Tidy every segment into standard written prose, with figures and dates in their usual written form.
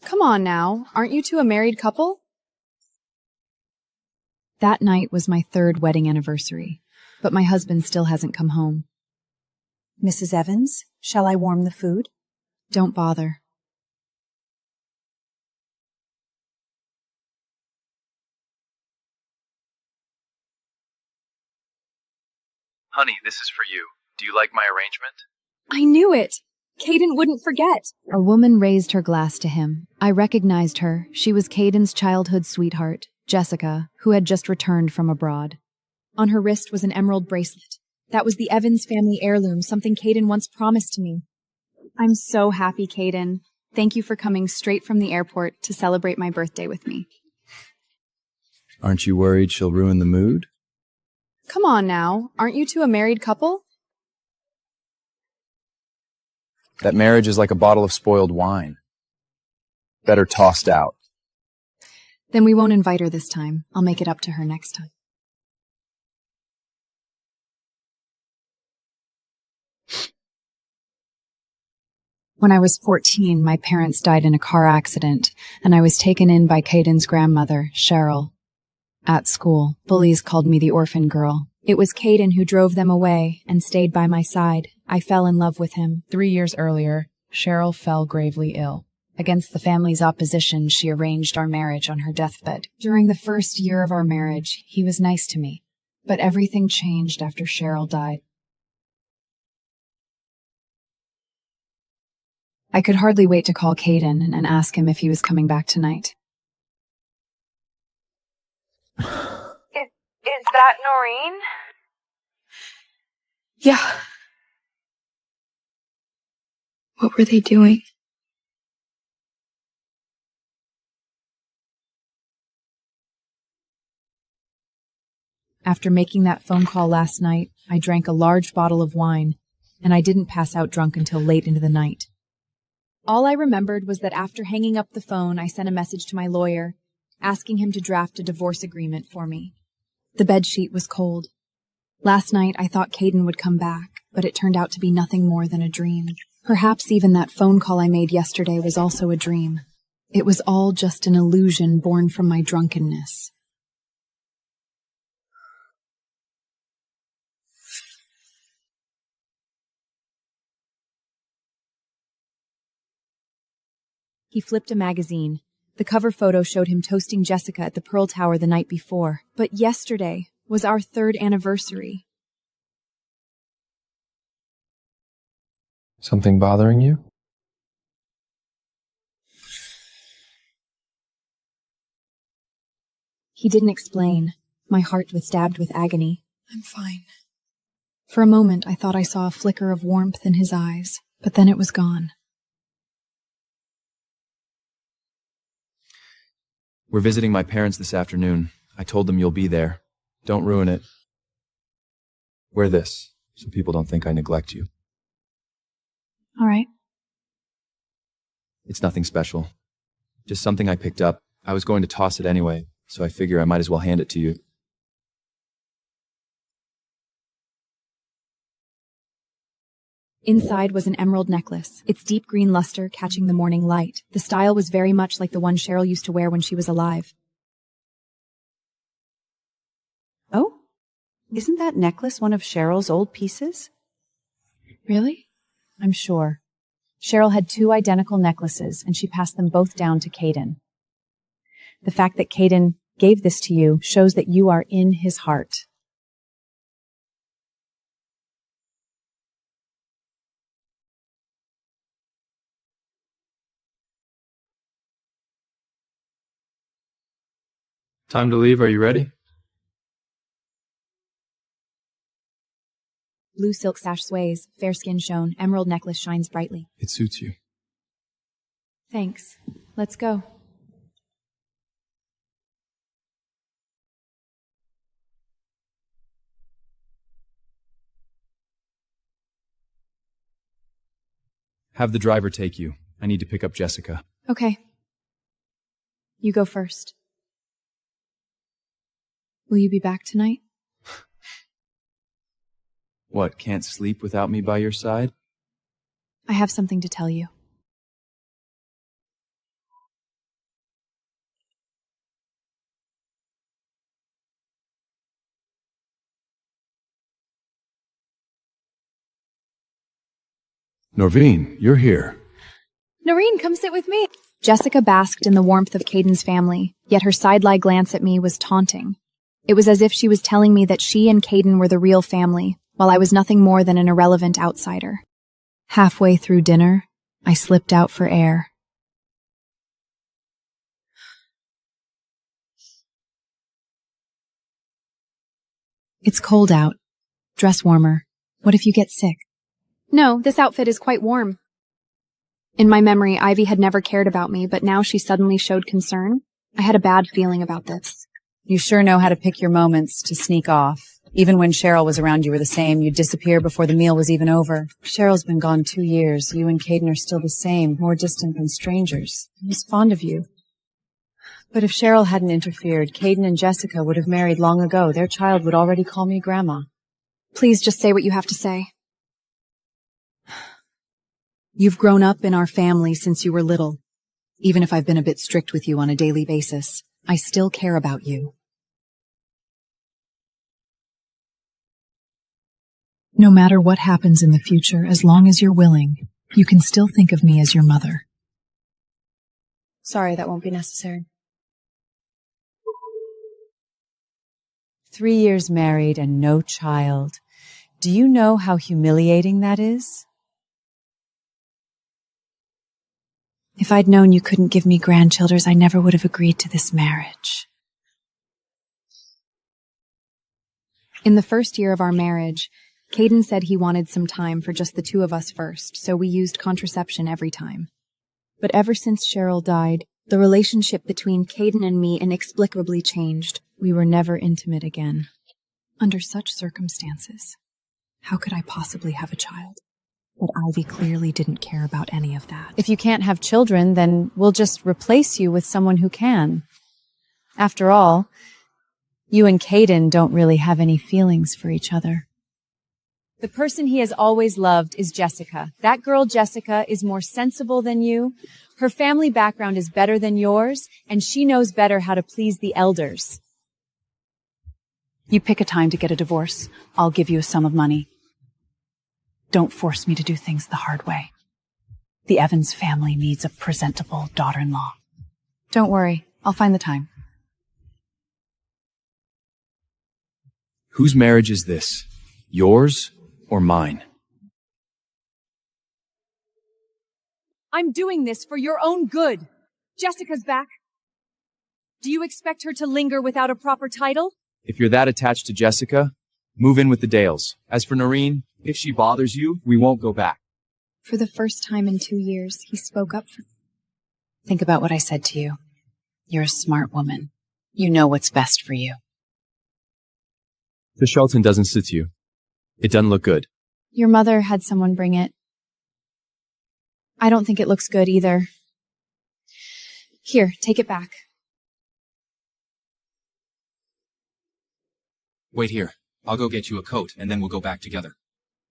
Come on now, aren't you two a married couple? That night was my 3rd wedding anniversary, but my husband still hasn't come home. Mrs. Evans, shall I warm the food? Don't bother. Honey, this is for you. Do you like my arrangement? I knew it! Caiden wouldn't forget. A woman raised her glass to him. I recognized her. She was Caiden's childhood sweetheart, Jessica, who had just returned from abroad. On her wrist was an emerald bracelet. That was the Evans family heirloom, something Caiden once promised to me. I'm so happy, Caiden. Thank you for coming straight from the airport to celebrate my birthday with me. Aren't you worried she'll ruin the mood? Come on now, aren't you two a married couple? That marriage is like a bottle of spoiled wine. Better tossed out. Then we won't invite her this time. I'll make it up to her next time. When I was 14, my parents died in a car accident, and I was taken in by Caiden's grandmother, Cheryl. At school, bullies called me the orphan girl. It was Caiden who drove them away and stayed by my side. I fell in love with him. 3 years earlier, Cheryl fell gravely ill. Against the family's opposition, she arranged our marriage on her deathbed. During the first year of our marriage, he was nice to me, but everything changed after Cheryl died. I could hardly wait to call Caiden and ask him if he was coming back tonight. Is that Noreen? Yeah. What were they doing? After making that phone call last night, I drank a large bottle of wine, and I didn't pass out drunk until late into the night. All I remembered was that after hanging up the phone, I sent a message to my lawyer, asking him to draft a divorce agreement for me. The bedsheet was cold. Last night, I thought Caiden would come back, but it turned out to be nothing more than a dream. Perhaps even that phone call I made yesterday was also a dream. It was all just an illusion born from my drunkenness. He flipped a magazine. The cover photo showed him toasting Jessica at the Pearl Tower the night before. But yesterday was our 3rd anniversary. Something bothering you? He didn't explain. My heart was stabbed with agony. I'm fine. For a moment, I thought I saw a flicker of warmth in his eyes, but then it was gone. We're visiting my parents this afternoon. I told them you'll be there. Don't ruin it. Wear this, so people don't think I neglect you. All right. It's nothing special. Just something I picked up. I was going to toss it anyway, so I figure I might as well hand it to you. Inside was an emerald necklace, its deep green luster catching the morning light. The style was very much like the one Cheryl used to wear when she was alive. Oh? Isn't that necklace one of Cheryl's old pieces? Really? I'm sure. Cheryl had 2 identical necklaces, and she passed them both down to Caiden. The fact that Caiden gave this to you shows that you are in his heart. Time to leave. Are you ready? Blue silk sash sways, fair skin shone, emerald necklace shines brightly. It suits you. Thanks. Let's go. Have the driver take you. I need to pick up Jessica. Okay. You go first. Will you be back tonight? What, can't sleep without me by your side? I have something to tell you. Noreen, you're here. Noreen, come sit with me. Jessica basked in the warmth of Caiden's family, yet her side-eye glance at me was taunting. It was as if she was telling me that she and Caiden were the real family, while I was nothing more than an irrelevant outsider. Halfway through dinner, I slipped out for air. It's cold out. Dress warmer. What if you get sick? No, this outfit is quite warm. In my memory, Ivy had never cared about me, but now she suddenly showed concern. I had a bad feeling about this. You sure know how to pick your moments to sneak off. Even when Cheryl was around, you were the same. You'd disappear before the meal was even over. Cheryl's been gone 2 years. You and Caiden are still the same, more distant than strangers. I was fond of you. But if Cheryl hadn't interfered, Caiden and Jessica would have married long ago. Their child would already call me Grandma. Please just say what you have to say. You've grown up in our family since you were little. Even if I've been a bit strict with you on a daily basis, I still care about you. No matter what happens in the future, as long as you're willing, you can still think of me as your mother. Sorry, that won't be necessary. 3 years married and no child. Do you know how humiliating that is? If I'd known you couldn't give me grandchildren, I never would have agreed to this marriage. In the first year of our marriage, Caiden said he wanted some time for just the two of us first, so we used contraception every time. But ever since Cheryl died, the relationship between Caiden and me inexplicably changed. We were never intimate again. Under such circumstances, how could I possibly have a child? But Ivy clearly didn't care about any of that. If you can't have children, then we'll just replace you with someone who can. After all, you and Caiden don't really have any feelings for each other. The person he has always loved is Jessica. That girl, Jessica, is more sensible than you. Her family background is better than yours, and she knows better how to please the elders. You pick a time to get a divorce. I'll give you a sum of money. Don't force me to do things the hard way. The Evans family needs a presentable daughter-in-law. Don't worry, I'll find the time. Whose marriage is this? Yours or mine? I'm doing this for your own good. Jessica's back. Do you expect her to linger without a proper title? If you're that attached to Jessica, move in with the Dales. As for Noreen, if she bothers you, we won't go back. For the first time in 2 years, he spoke up for me. Think about what I said to you. You're a smart woman. You know what's best for you. The Shelton doesn't sit you. It doesn't look good. Your mother had someone bring it. I don't think it looks good either. Here, take it back. Wait here. I'll go get you a coat, and then we'll go back together.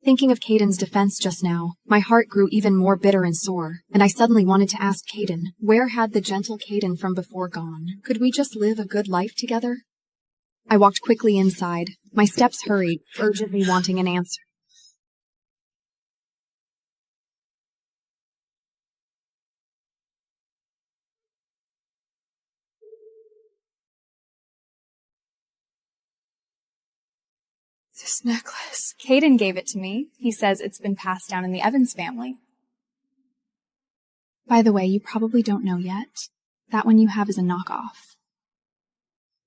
Thinking of Caiden's defense just now, my heart grew even more bitter and sore, and I suddenly wanted to ask Caiden, where had the gentle Caiden from before gone? Could we just live a good life together? I walked quickly inside. My steps hurried, urgently wanting an answer. This necklace. Caiden gave it to me. He says it's been passed down in the Evans family. By the way, you probably don't know yet. That one you have is a knockoff.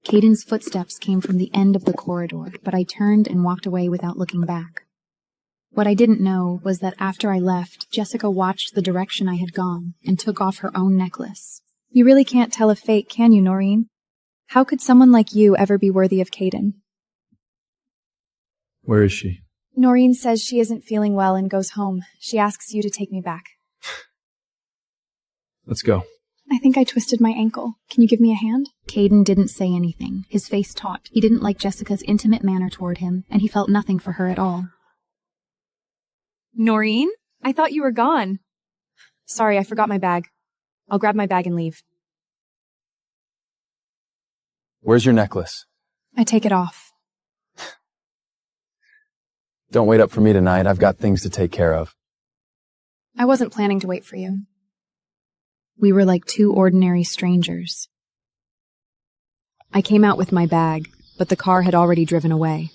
Caiden's footsteps came from the end of the corridor, but I turned and walked away without looking back. What I didn't know was that after I left, Jessica watched the direction I had gone and took off her own necklace. You really can't tell a fate, can you, Noreen? How could someone like you ever be worthy of Caiden? Where is she? Noreen says she isn't feeling well and goes home. She asks you to take me back. Let's go. I think I twisted my ankle. Can you give me a hand? Caiden didn't say anything, his face taut. He didn't like Jessica's intimate manner toward him, and he felt nothing for her at all. Noreen? I thought you were gone. Sorry, I forgot my bag. I'll grab my bag and leave. Where's your necklace? I take it off. Don't wait up for me tonight. I've got things to take care of. I wasn't planning to wait for you. We were like two ordinary strangers. I came out with my bag, but the car had already driven away.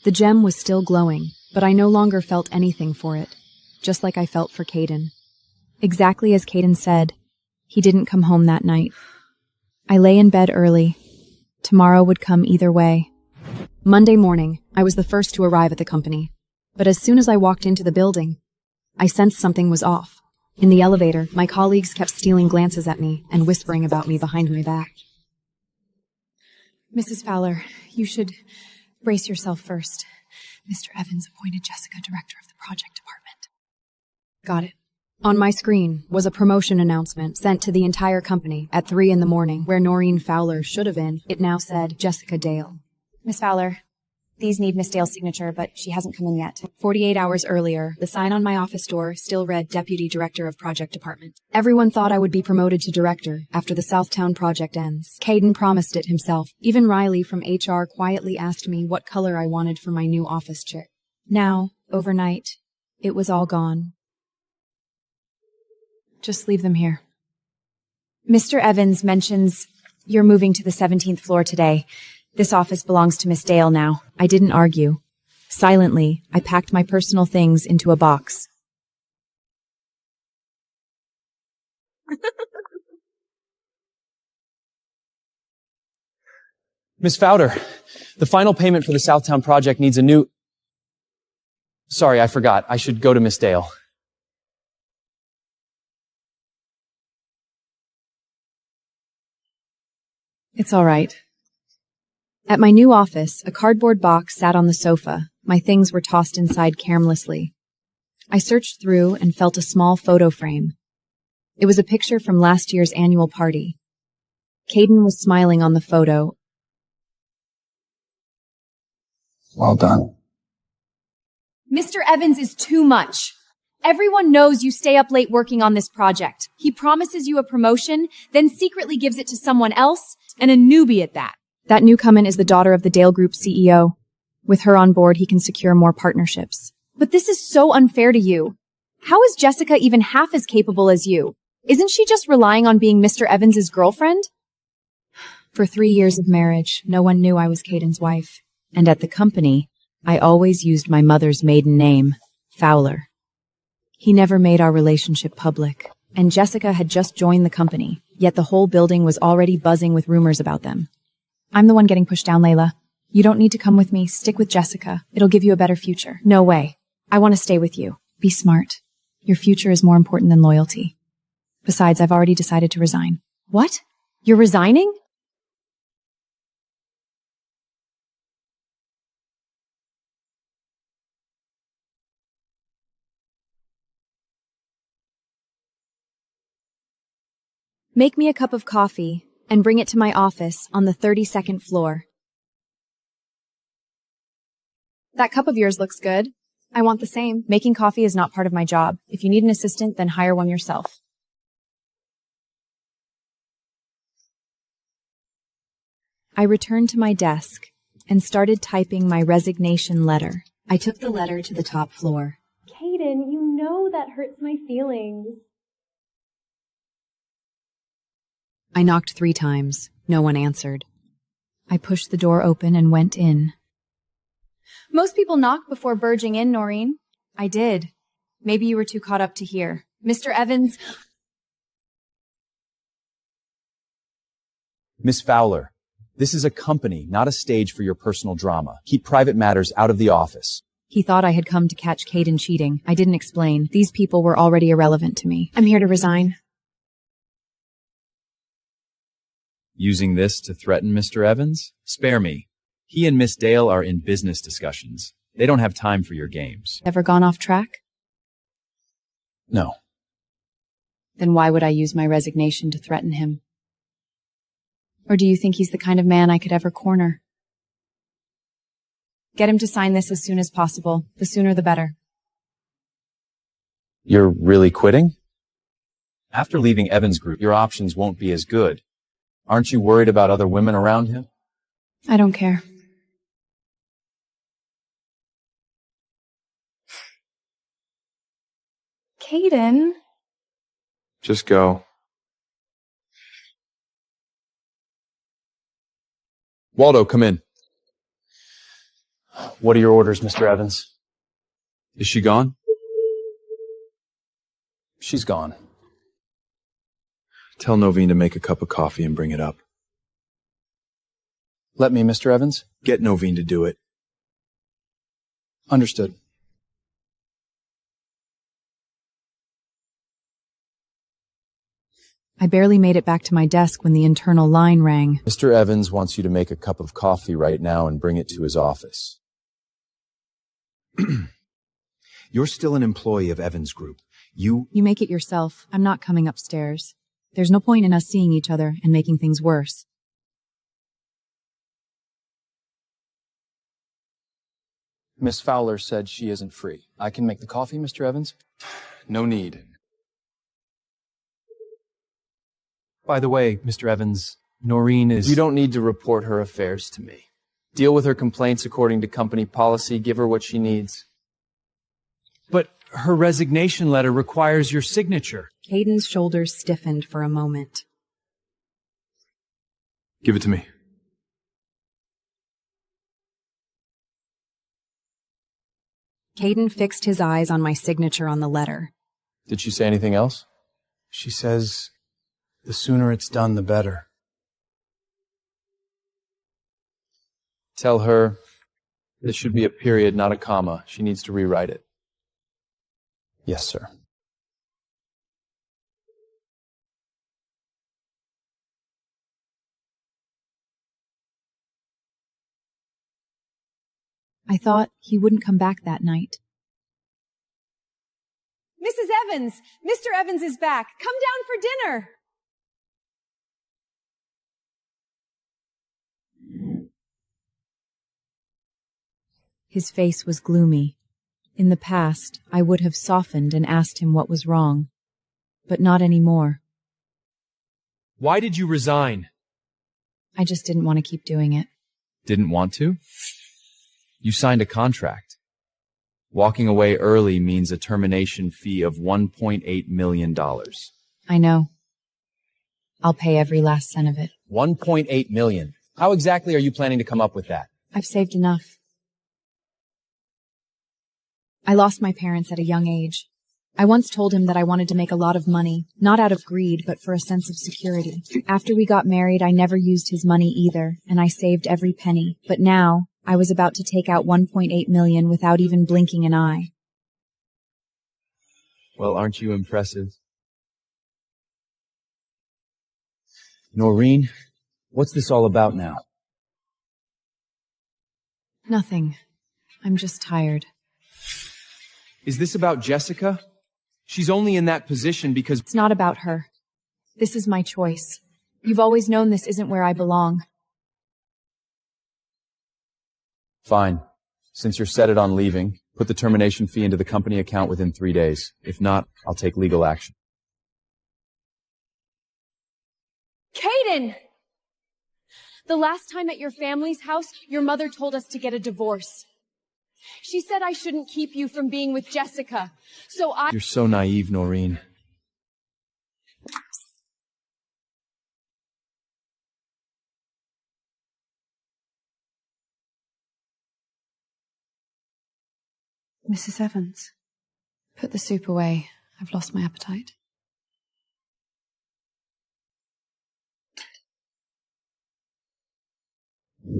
The gem was still glowing, but I no longer felt anything for it, just like I felt for Caiden. Exactly as Caiden said, he didn't come home that night. I lay in bed early. Tomorrow would come either way. Monday morning, I was the first to arrive at the company, but as soon as I walked into the building, I sensed something was off. In the elevator, my colleagues kept stealing glances at me and whispering about me behind my back. Mrs. Fowler, you should brace yourself first. Mr. Evans appointed Jessica director of the project department. Got it. On my screen was a promotion announcement sent to the entire company at 3 in the morning, where Noreen Fowler should have been. It now said Jessica Dale. Miss Fowler, these need Miss Dale's signature, but she hasn't come in yet. 48 hours earlier, the sign on my office door still read Deputy Director of Project Department. Everyone thought I would be promoted to director after the Southtown project ends. Caiden promised it himself. Even Riley from HR quietly asked me what color I wanted for my new office chair. Now, overnight, it was all gone. Just leave them here. Mr. Evans mentions you're moving to the 17th floor today. This office belongs to Miss Dale now. I didn't argue. Silently, I packed my personal things into a box. Miss Fowler, the final payment for the Southtown project needs a new... Sorry, I forgot. I should go to Miss Dale. It's all right. At my new office, a cardboard box sat on the sofa. My things were tossed inside carelessly. I searched through and felt a small photo frame. It was a picture from last year's annual party. Caiden was smiling on the photo. Well done. Mr. Evans is too much. Everyone knows you stay up late working on this project. He promises you a promotion, then secretly gives it to someone else, and a newbie at that. That newcomer is the daughter of the Dale Group CEO. With her on board, he can secure more partnerships. But this is so unfair to you. How is Jessica even half as capable as you? Isn't she just relying on being Mr. Evans's girlfriend? For 3 years of marriage, no one knew I was Caiden's wife. And at the company, I always used my mother's maiden name, Fowler. He never made our relationship public, and Jessica had just joined the company, yet the whole building was already buzzing with rumors about them. I'm the one getting pushed down, Layla. You don't need to come with me. Stick with Jessica. It'll give you a better future. No way. I want to stay with you. Be smart. Your future is more important than loyalty. Besides, I've already decided to resign. What? You're resigning? Make me a cup of coffee and bring it to my office on the 32nd floor. That cup of yours looks good. I want the same. Making coffee is not part of my job. If you need an assistant, then hire one yourself. I returned to my desk and started typing my resignation letter. I took the letter to the top floor. Caiden, you know that hurts my feelings. I knocked 3 times. No one answered. I pushed the door open and went in. Most people knock before barging in, Noreen. I did. Maybe you were too caught up to hear. Mr. Evans... Miss Fowler, this is a company, not a stage for your personal drama. Keep private matters out of the office. He thought I had come to catch Caiden cheating. I didn't explain. These people were already irrelevant to me. I'm here to resign. Using this to threaten Mr. Evans? Spare me. He and Miss Dale are in business discussions. They don't have time for your games. Ever gone off track? No. Then why would I use my resignation to threaten him? Or do you think he's the kind of man I could ever corner? Get him to sign this as soon as possible. The sooner the better. You're really quitting? After leaving Evans Group, your options won't be as good. Aren't you worried about other women around him? I don't care. Caiden. Just go. Waldo, come in. What are your orders, Mr. Evans? Is she gone? She's gone. Tell Noreen to make a cup of coffee and bring it up. Let me, Mr. Evans? Get Noreen to do it. Understood. I barely made it back to my desk when the internal line rang. Mr. Evans wants you to make a cup of coffee right now and bring it to his office. You're still an employee of Evans Group. You make it yourself. I'm not coming upstairs. There's no point in us seeing each other and making things worse. Miss Fowler said she isn't free. I can make the coffee, Mr. Evans? No need. By the way, Mr. Evans, Noreen is... You don't need to report her affairs to me. Deal with her complaints according to company policy. Give her what she needs. But her resignation letter requires your signature. Caiden's shoulders stiffened for a moment. Give it to me. Caiden fixed his eyes on my signature on the letter. Did she say anything else? She says the sooner it's done, the better. Tell her this should be a period, not a comma. She needs to rewrite it. Yes, sir. I thought he wouldn't come back that night. Mrs. Evans! Mr. Evans is back! Come down for dinner! His face was gloomy. In the past, I would have softened and asked him what was wrong. But not anymore. Why did you resign? I just didn't want to keep doing it. Didn't want to? You signed a contract. Walking away early means a termination fee of $1.8 million. I know. I'll pay every last cent of it. $1.8 million. How exactly are you planning to come up with that? I've saved enough. I lost my parents at a young age. I once told him that I wanted to make a lot of money, not out of greed, but for a sense of security. After we got married, I never used his money either, and I saved every penny. But now, I was about to take out $1.8 million without even blinking an eye. Well, aren't you impressive? Noreen, what's this all about now? Nothing. I'm just tired. Is this about Jessica? She's only in that position because... It's not about her. This is my choice. You've always known this isn't where I belong. Fine. Since you're set it on leaving, put the termination fee into the company account within 3 days. If not, I'll take legal action. Caiden! The last time at your family's house, your mother told us to get a divorce. She said I shouldn't keep you from being with Jessica, so I... You're so naive, Noreen. Mrs. Evans, put the soup away. I've lost my appetite.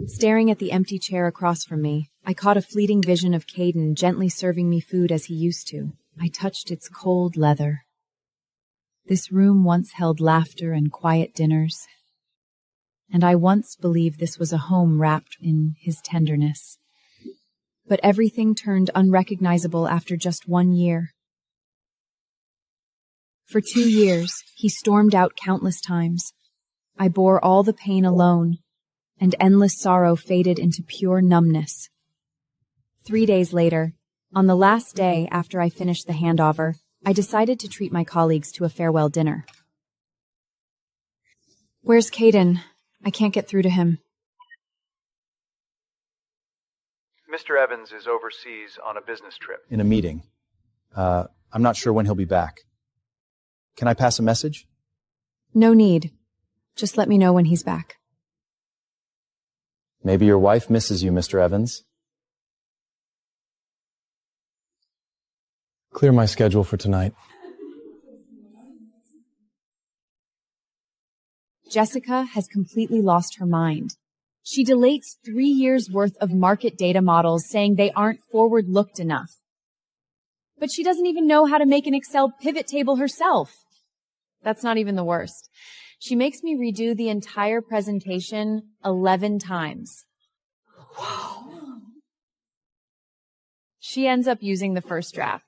Staring at the empty chair across from me, I caught a fleeting vision of Caiden gently serving me food as he used to. I touched its cold leather. This room once held laughter and quiet dinners, and I once believed this was a home wrapped in his tenderness. But everything turned unrecognizable after just 1 year. For 2 years, he stormed out countless times. I bore all the pain alone, and endless sorrow faded into pure numbness. 3 days later, on the last day after I finished the handover, I decided to treat my colleagues to a farewell dinner. Where's Caiden? I can't get through to him. Mr. Evans is overseas on a business trip. In a meeting. I'm not sure when he'll be back. Can I pass a message? No need. Just let me know when he's back. Maybe your wife misses you, Mr. Evans. Clear my schedule for tonight. Jessica has completely lost her mind. She delates 3 years' worth of market data models saying they aren't forward-looked enough. But she doesn't even know how to make an Excel pivot table herself. That's not even the worst. She makes me redo the entire presentation 11 times. Wow. She ends up using the first draft.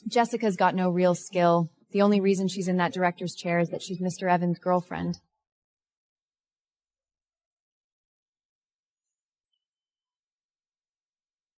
Jessica's got no real skill. The only reason she's in that director's chair is that she's Mr. Evans' girlfriend.